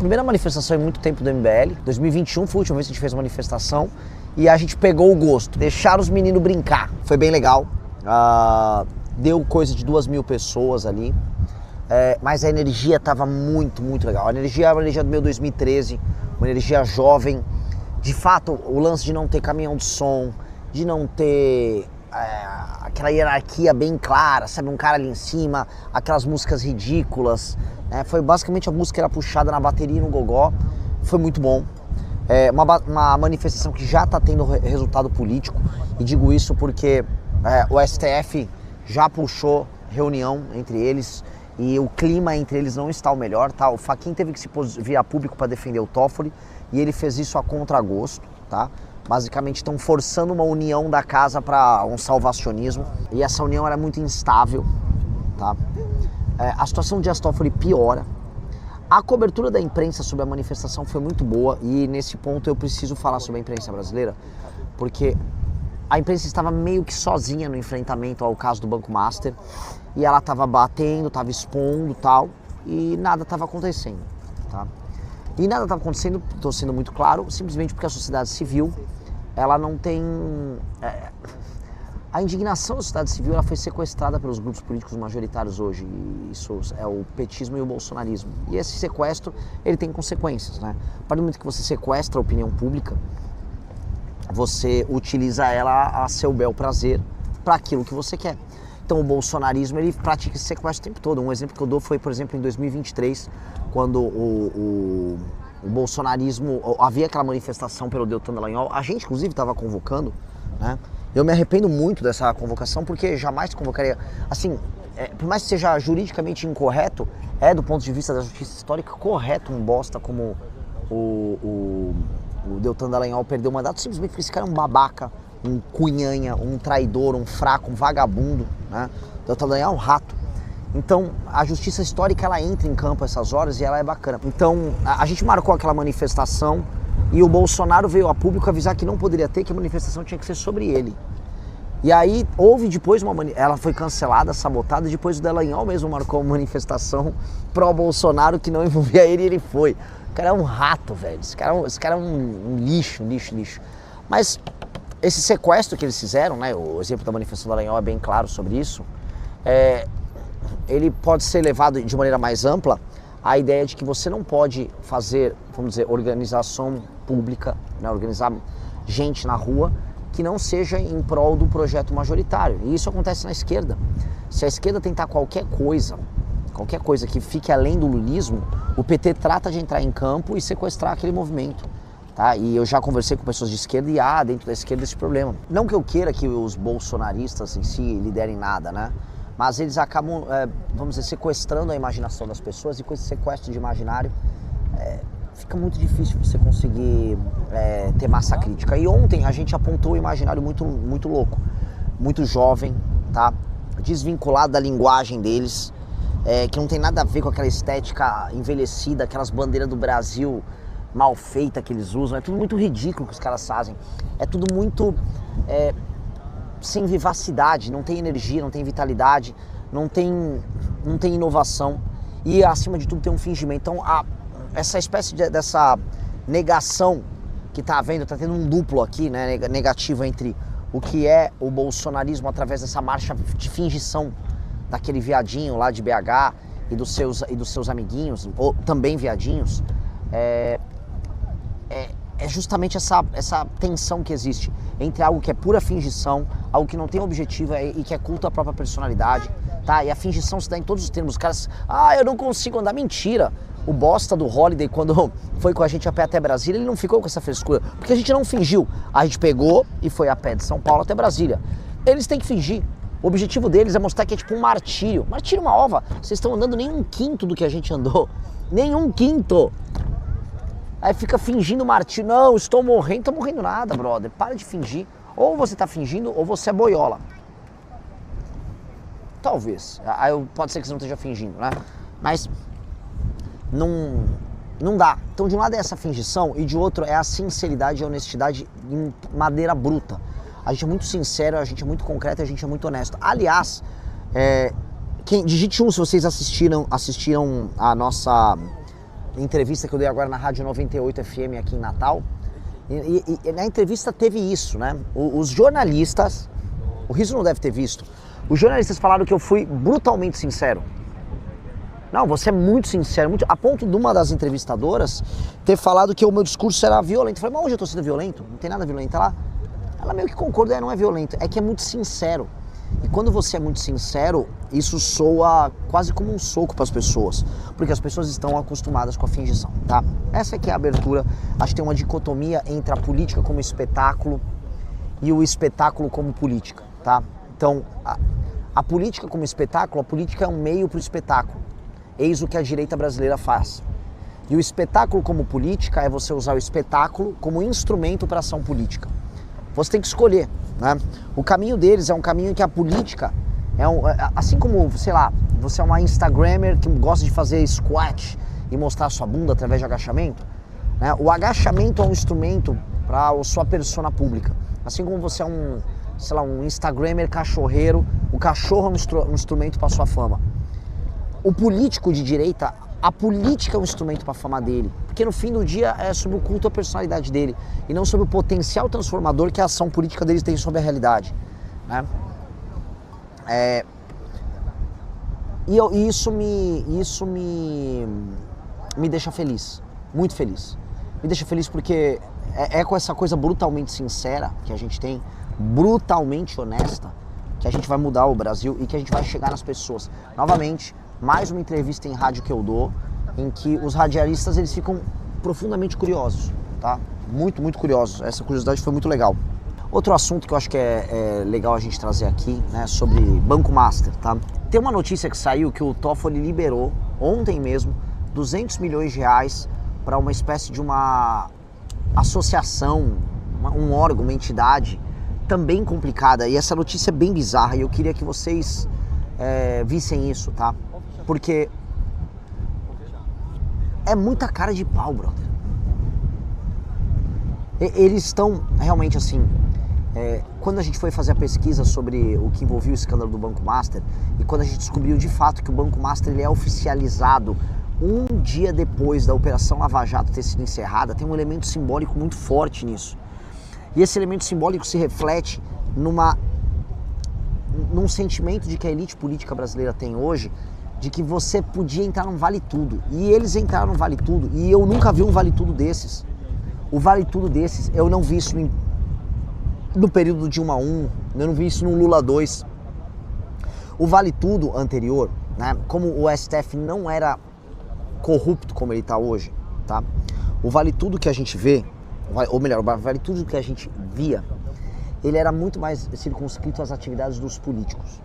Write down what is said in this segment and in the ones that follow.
Primeira manifestação em muito tempo do MBL, 2021 foi a última vez que a gente fez uma manifestação e a gente pegou o gosto, deixaram os meninos brincar, foi bem legal, deu coisa de 2.000 pessoas ali, mas a energia estava muito legal, a energia era uma energia do meu 2013, uma energia jovem, de fato o lance de não ter caminhão de som, de não ter aquela hierarquia bem clara, sabe, um cara ali em cima, aquelas músicas ridículas, foi basicamente a música era puxada na bateria e no gogó, foi muito bom. Uma manifestação que já está tendo resultado político, e digo isso porque o STF já puxou reunião entre eles e o clima entre eles não está o melhor, tá? O Fachin teve que se virar público para defender o Toffoli e ele fez isso a contragosto, tá? Basicamente estão forçando uma união da casa para um salvacionismo e essa união era muito instável, tá? A situação do Dias Toffoli piora. A cobertura da imprensa sobre a manifestação foi muito boa e nesse ponto eu preciso falar sobre a imprensa brasileira, porque a imprensa estava meio que sozinha no enfrentamento ao caso do Banco Master e ela estava batendo, estava expondo e tal, e nada estava acontecendo, tá? E nada estava acontecendo, estou sendo muito claro, simplesmente porque a sociedade civil, ela não tem... A indignação da sociedade civil ela foi sequestrada pelos grupos políticos majoritários hoje, e isso é o petismo e o bolsonarismo. E esse sequestro, ele tem consequências, né? A partir do momento que você sequestra a opinião pública, você utiliza ela a seu bel prazer para aquilo que você quer. Então o bolsonarismo, ele pratica esse sequestro o tempo todo. Um exemplo que eu dou foi, por exemplo, em 2023, quando o bolsonarismo, havia aquela manifestação pelo Deltan Dallagnol, a gente inclusive estava convocando, né? Eu me arrependo muito dessa convocação porque jamais convocaria, assim, por mais que seja juridicamente incorreto, do ponto de vista da justiça histórica, correto um bosta como o Deltan Dallagnol perdeu o mandato simplesmente porque esse cara é um babaca, um cunhanha, um traidor, um fraco, um vagabundo, né? O Deltan Dallagnol é um rato. Então, a justiça histórica, ela entra em campo essas horas e ela é bacana. Então, a gente marcou aquela manifestação e o Bolsonaro veio a público avisar que não poderia ter, que a manifestação tinha que ser sobre ele. E aí, houve depois ela foi cancelada, sabotada, depois o Dallagnol mesmo marcou uma manifestação pró-Bolsonaro que não envolvia ele e ele foi. O cara é um rato, velho. Esse cara é um lixo. Mas esse sequestro que eles fizeram, né, o exemplo da manifestação do Dallagnol é bem claro sobre isso, ele pode ser levado de maneira mais ampla a ideia de que você não pode fazer, vamos dizer, organização pública, né, organizar gente na rua que não seja em prol do projeto majoritário. E isso acontece na esquerda. Se a esquerda tentar qualquer coisa que fique além do lulismo, o PT trata de entrar em campo e sequestrar aquele movimento. Tá? E eu já conversei com pessoas de esquerda e há dentro da esquerda esse problema. Não que eu queira que os bolsonaristas em si liderem nada, né? Mas eles acabam, vamos dizer, sequestrando a imaginação das pessoas e com esse sequestro de imaginário fica muito difícil você conseguir ter massa crítica. E ontem a gente apontou um imaginário muito louco, muito jovem, tá? Desvinculado da linguagem deles, que não tem nada a ver com aquela estética envelhecida, aquelas bandeiras do Brasil mal feita que eles usam. É tudo muito ridículo que os caras fazem. É tudo muito... sem vivacidade, não tem energia, não tem vitalidade, não tem inovação e, acima de tudo, tem um fingimento. Então, essa espécie dessa negação que está havendo, está tendo um duplo aqui, né, negativo entre o que é o bolsonarismo através dessa marcha de fingição daquele viadinho lá de BH e dos seus amiguinhos, ou também viadinhos, é justamente essa tensão que existe entre algo que é pura fingição, algo que não tem objetivo e que é culto à própria personalidade, tá? E a fingição se dá em todos os termos. Os caras, eu não consigo andar. Mentira! O bosta do Holiday, quando foi com a gente a pé até Brasília, ele não ficou com essa frescura, porque a gente não fingiu. A gente pegou e foi a pé de São Paulo até Brasília. Eles têm que fingir. O objetivo deles é mostrar que é tipo um martírio. Martírio uma ova. Vocês estão andando nem um quinto do que a gente andou. Nem um quinto. Aí fica fingindo martírio. Não, estou morrendo. Tô morrendo nada, brother. Para de fingir. Ou você tá fingindo, ou você é boiola. Talvez. Aí pode ser que você não esteja fingindo, né? Mas não dá. Então, de um lado é essa fingição e de outro é a sinceridade e a honestidade em maneira bruta. A gente é muito sincero, a gente é muito concreto, a gente é muito honesto. Aliás, digite 1 se vocês assistiram a nossa entrevista que eu dei agora na Rádio 98 FM aqui em Natal. E na entrevista teve isso, né? Os jornalistas, o Rizzo não deve ter visto, os jornalistas falaram que eu fui brutalmente sincero. Não, você é muito sincero, a ponto de uma das entrevistadoras ter falado que o meu discurso era violento. Eu falei, mas hoje eu tô sendo violento? Não tem nada violento. Ela meio que concorda, não é violento, é que é muito sincero. E quando você é muito sincero, isso soa quase como um soco para as pessoas, porque as pessoas estão acostumadas com a fingição, tá? Essa aqui é a abertura. Acho que tem uma dicotomia entre a política como espetáculo e o espetáculo como política, tá? Então, a política como espetáculo, a política é um meio para o espetáculo. Eis o que a direita brasileira faz. E o espetáculo como política é você usar o espetáculo como instrumento para ação política. Você tem que escolher, né? O caminho deles é um caminho em que a política assim como, sei lá, você é uma Instagrammer que gosta de fazer squat e mostrar sua bunda através de agachamento, né? O agachamento é um instrumento para a sua persona pública. Assim como você é um Instagrammer cachorreiro, o cachorro é um instrumento para sua fama. O político de direita, a política é um instrumento para a fama dele, porque no fim do dia é sobre o culto à personalidade dele e não sobre o potencial transformador que a ação política deles tem sobre a realidade, né? E isso me deixa feliz, muito feliz. Me deixa feliz porque é com essa coisa brutalmente sincera que a gente tem, brutalmente honesta, que a gente vai mudar o Brasil e que a gente vai chegar nas pessoas. Novamente, mais uma entrevista em rádio que eu dou, em que os radialistas eles ficam profundamente curiosos, tá? Muito, muito curiosos. Essa curiosidade foi muito legal. Outro assunto que eu acho que é legal a gente trazer aqui, né, sobre Banco Master, tá? Tem uma notícia que saiu que o Toffoli liberou, ontem mesmo, 200 milhões de reais para uma espécie de uma associação, um órgão, uma entidade também complicada. E essa notícia é bem bizarra e eu queria que vocês vissem isso, tá? Porque é muita cara de pau, brother. Eles estão realmente assim... quando a gente foi fazer a pesquisa sobre o que envolvia o escândalo do Banco Master e quando a gente descobriu de fato que o Banco Master ele é oficializado um dia depois da Operação Lava Jato ter sido encerrada, tem um elemento simbólico muito forte nisso. E esse elemento simbólico se reflete num sentimento de que a elite política brasileira tem hoje, de que você podia entrar num Vale Tudo. E eles entraram no Vale Tudo e eu nunca vi um Vale Tudo desses. O Vale Tudo desses, eu não vi isso no período do Dilma 1, eu não vi isso no Lula 2. O Vale Tudo anterior, né, como o STF não era corrupto como ele está hoje, tá? O Vale Tudo que a gente vê, ou melhor, o Vale Tudo que a gente via, ele era muito mais circunscrito às atividades dos políticos.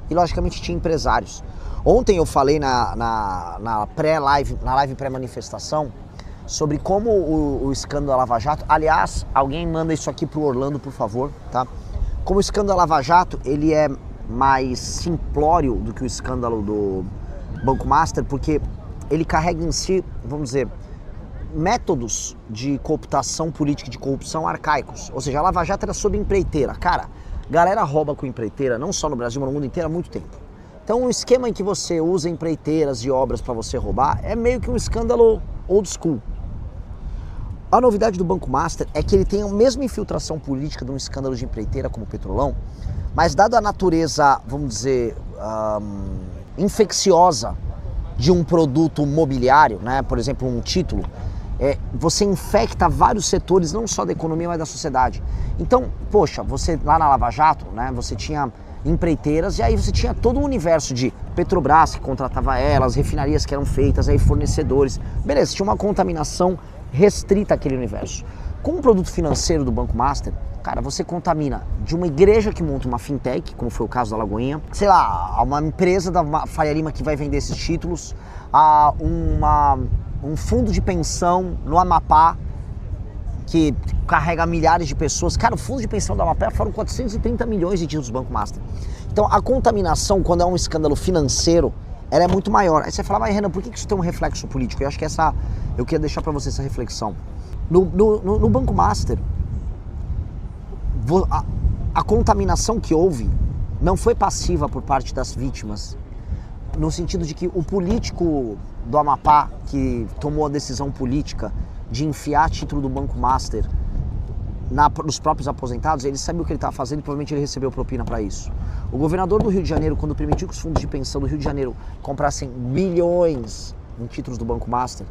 E logicamente tinha empresários. Ontem eu falei na pré-live, na live pré-manifestação, sobre como o escândalo da Lava Jato, aliás, alguém manda isso aqui pro Orlando, por favor, tá? Como o escândalo da Lava Jato, ele é mais simplório do que o escândalo do Banco Master, porque ele carrega em si, vamos dizer, métodos de cooptação política, de corrupção arcaicos. Ou seja, a Lava Jato era sob empreiteira. Cara, galera rouba com empreiteira, não só no Brasil, mas no mundo inteiro há muito tempo. Então, um esquema em que você usa empreiteiras e obras para você roubar é meio que um escândalo old school. A novidade do Banco Master é que ele tem a mesma infiltração política de um escândalo de empreiteira como o Petrolão, mas dado a natureza, vamos dizer, infecciosa de um produto mobiliário, né? Por exemplo, um título, você infecta vários setores, não só da economia, mas da sociedade. Então, poxa, você lá na Lava Jato, né, você tinha empreiteiras e aí você tinha todo o universo de Petrobras que contratava elas, refinarias que eram feitas, aí fornecedores. Beleza, tinha uma contaminação restrita àquele universo. Com o produto financeiro do Banco Master, cara, você contamina de uma igreja que monta uma fintech, como foi o caso da Lagoinha, sei lá, uma empresa da Faria Lima que vai vender esses títulos, a um fundo de pensão no Amapá que carrega milhares de pessoas. Cara, o fundo de pensão do Amapá foram 430 milhões de títulos do Banco Master. Então, a contaminação, quando é um escândalo financeiro, ela é muito maior. Aí você fala, mas Renan, por que isso tem um reflexo político? Eu acho que eu queria deixar para você essa reflexão. No Banco Master, a contaminação que houve não foi passiva por parte das vítimas. no sentido de que o político do Amapá, que tomou a decisão política de enfiar título do Banco Master nos próprios aposentados, ele sabia o que ele estava fazendo e provavelmente ele recebeu propina para isso. O governador do Rio de Janeiro, quando permitiu que os fundos de pensão do Rio de Janeiro comprassem bilhões em títulos do Banco Master,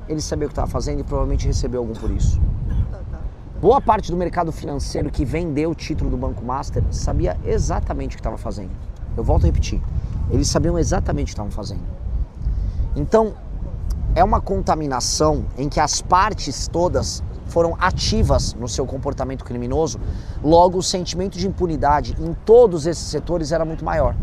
ele sabia o que estava fazendo e provavelmente recebeu algum por isso. Boa parte do mercado financeiro que vendeu o título do Banco Master sabia exatamente o que estava fazendo. Eu volto a repetir, eles sabiam exatamente o que estavam fazendo. Então, é uma contaminação em que as partes todas foram ativas no seu comportamento criminoso, logo o sentimento de impunidade em todos esses setores era muito maior.